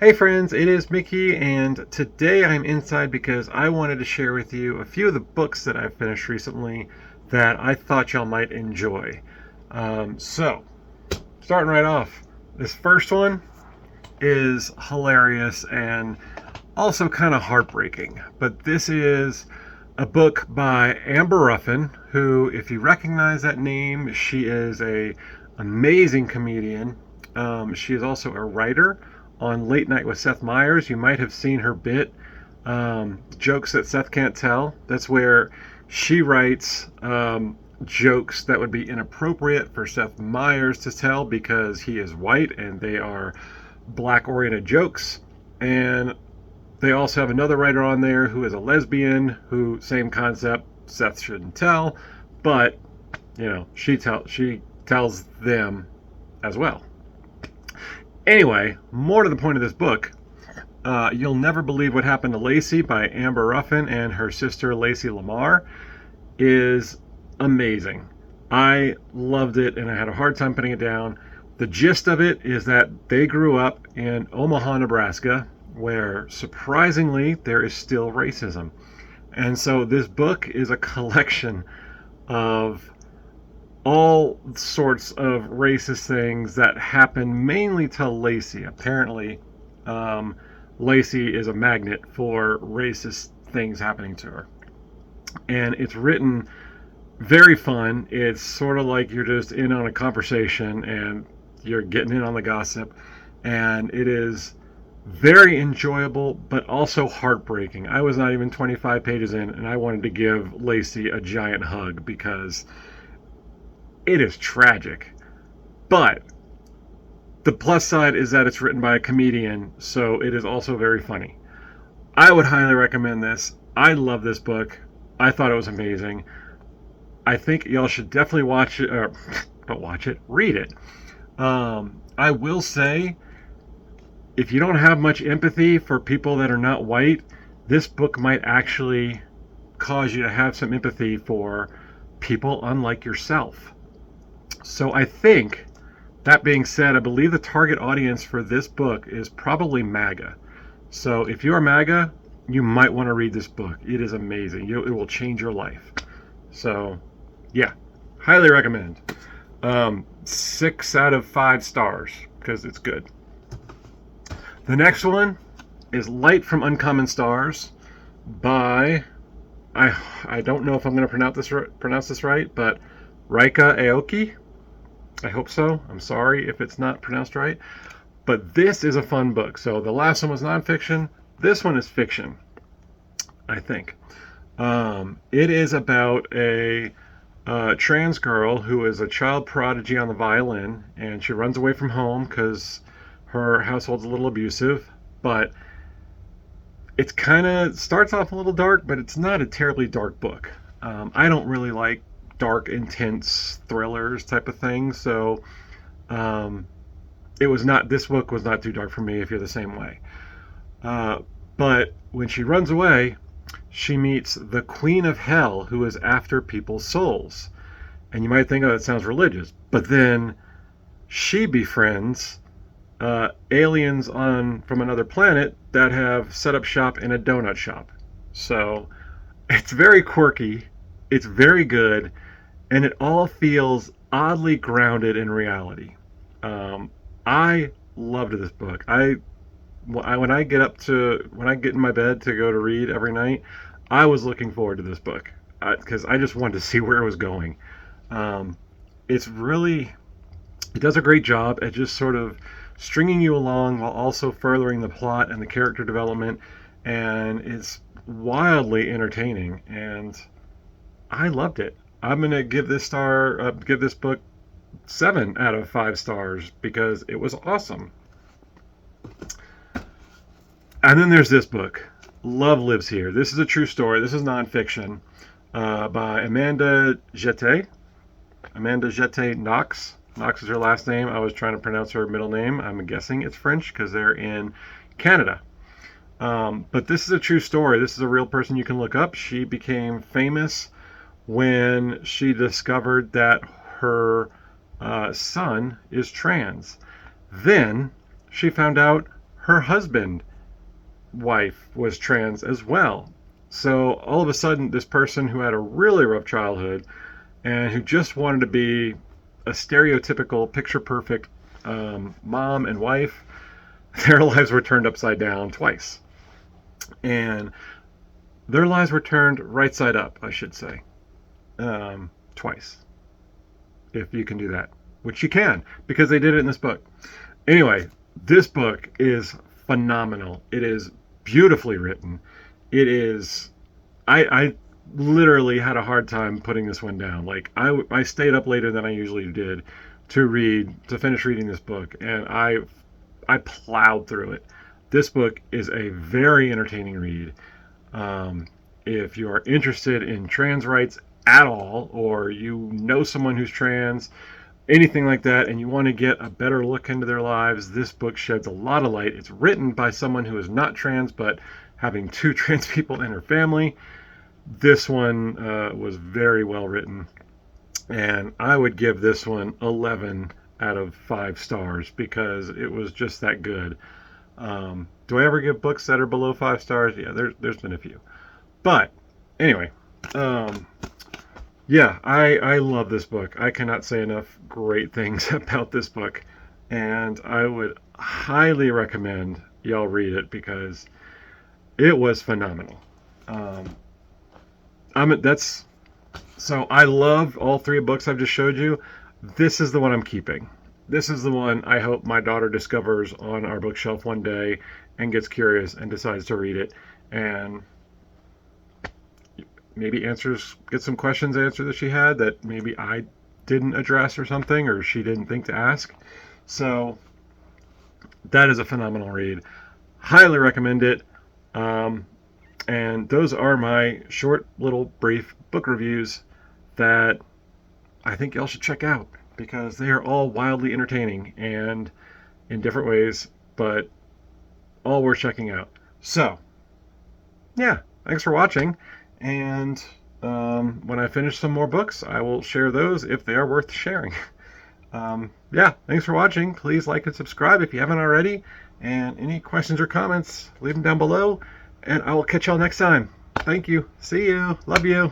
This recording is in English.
Hey friends, it is Mickey, and today I'm inside because I wanted to share with you a few of the books that I've finished recently that I thought y'all might enjoy. Starting right off, this first one is hilarious and also kind of heartbreaking. But this is a book by Amber Ruffin, who, if you recognize that name, she is a amazing comedian. She is also a writer on Late Night with Seth Meyers. You might have seen her bit, Jokes That Seth Can't Tell. That's where she writes jokes that would be inappropriate for Seth Meyers to tell because he is white and they are black oriented jokes. And they also have another writer on there who is a lesbian, who, same concept, Seth shouldn't tell, but she tells them as well. Anyway, more to the point of this book, You'll Never Believe What Happened to Lacy by Amber Ruffin and her sister Lacy Lamar is amazing. I loved it and I had a hard time putting it down. The gist of it is that they grew up in Omaha, Nebraska, where surprisingly there is still racism. And so this book is a collection of all sorts of racist things that happen mainly to Lacy. Apparently, Lacy is a magnet for racist things happening to her. And it's written very fun. It's sort of like you're just in on a conversation and you're getting in on the gossip. And it is very enjoyable, but also heartbreaking. I was not even 25 pages in, and I wanted to give Lacy a giant hug because it is tragic. But the plus side is that it's written by a comedian, so it is also very funny. I would highly recommend this. I love this book. I thought it was amazing. I think y'all should definitely watch it, or don't watch it, read it. I will say, if you don't have much empathy for people that are not white, this book might actually cause you to have some empathy for people unlike yourself. So I think, that being said, I believe the target audience for this book is probably MAGA. So if you're MAGA, you might want to read this book. It is amazing. It will change your life. So, yeah, highly recommend. 6 out of 5 stars because it's good. The next one is Light from Uncommon Stars by, I don't know if I'm going to pronounce this right, but Rika Aoki. I hope so. I'm sorry if it's not pronounced right. But this is a fun book. So the last one was nonfiction. This one is fiction, I think. It is about a trans girl who is a child prodigy on the violin, and she runs away from home because her household's a little abusive. But it kind of starts off a little dark, but it's not a terribly dark book. I don't really like dark, intense thrillers type of thing, so this book was not too dark for me if you're the same way. But when she runs away, she meets the Queen of Hell, who is after people's souls. And you might think, oh, that sounds religious. But then she befriends aliens from another planet that have set up shop in a donut shop. So it's very quirky, it's very good, and it all feels oddly grounded in reality. I loved this book. When I get in my bed to go to read every night, I was looking forward to this book because I just wanted to see where it was going. It does a great job at just sort of stringing you along while also furthering the plot and the character development, and it's wildly entertaining, and I loved it. I'm gonna give this book 7 out of 5 stars because it was awesome. And then there's this book, Love Lives Here. This is a true story. This is nonfiction by Amanda Jette. Amanda Jette Knox. Knox is her last name. I was trying to pronounce her middle name. I'm guessing it's French because they're in Canada. But this is a true story. This is a real person you can look up. She became famous when she discovered that her son is trans. Then she found out her husband, wife, was trans as well. So all of a sudden, this person who had a really rough childhood and who just wanted to be a stereotypical, picture perfect mom and wife, their lives were turned upside down twice. And their lives were turned right side up, I should say, twice. If you can do that, which you can, because they did it in this book. Anyway, this book is phenomenal. It is beautifully written. It is, I literally had a hard time putting this one down. Like, I stayed up later than I usually did to finish reading this book, and I plowed through it. This book is a very entertaining read. If you are interested in trans rights at all, or you know someone who's trans, anything like that, and you want to get a better look into their lives, this book sheds a lot of light. It's written by someone who is not trans, but having two trans people in her family. This one was very well written, and I would give this one 11 out of 5 stars because it was just that good. Do I ever give books that are below 5 stars? Yeah, there's been a few. But anyway, yeah, I love this book. I cannot say enough great things about this book, and I would highly recommend y'all read it because it was phenomenal. So I love all 3 books I've just showed you. This is the one I'm keeping. This is the one I hope my daughter discovers on our bookshelf one day and gets curious and decides to read it, and maybe get some questions answered that she had that maybe I didn't address or something, or she didn't think to ask. So that is a phenomenal read. Highly recommend it. And those are my short, little, brief book reviews that I think y'all should check out because they are all wildly entertaining and in different ways, but all worth checking out. So, yeah, thanks for watching. And when I finish some more books, I will share those if they are worth sharing. Yeah, thanks for watching. Please like and subscribe if you haven't already. And any questions or comments, leave them down below. And I will catch y'all next time. Thank you. See you. Love you.